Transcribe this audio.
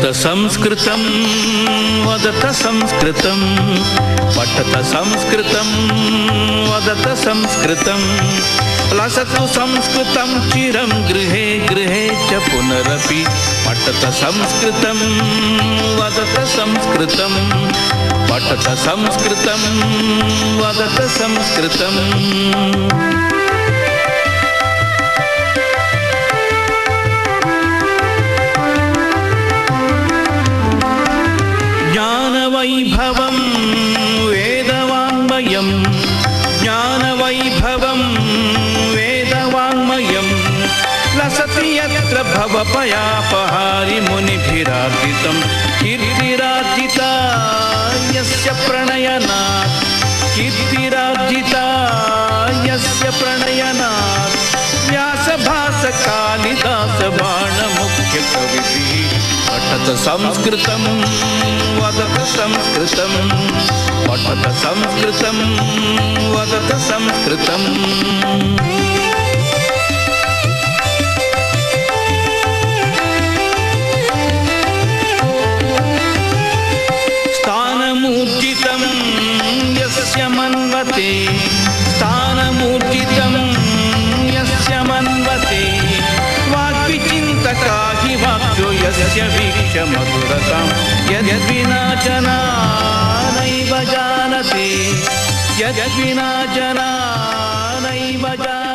पठत संस्कृतं वदत संस्कृतं पठत संस्कृतं वदत संस्कृतं लसतु संस्कृतं चिरं गृहे गृहे च पुनरपि पठत संस्कृतं वदत संस्कृतं पठत संस्कृतं वदत संस्कृतं ज्ञानवैभवं वेदवाङ्मयं ज्ञानवैभवं वेदवाङ्मयं लसति यत्र भवभयापहारि मुनिभिरार्जितं कीर्तिरार्जिता यस्य प्रणयनात् कीर्तिरार्जिता यस्य प्रणयनात् व्यासभासकालिदासबाणमुख्यकविभिः पठत संस्कृतं वदत संस्कृतं पठत संस्कृतं वदत संस्कृतं स्थानमूर्जितं यस्य मन्वते स्थानमूर्जितं यस्य मन्वते वाग्विचिन्तका हि वाक्यो यस्य वीक्ष्य मधुरतां यद्विना जना नैव जानते यद्विना जना नैव जानते।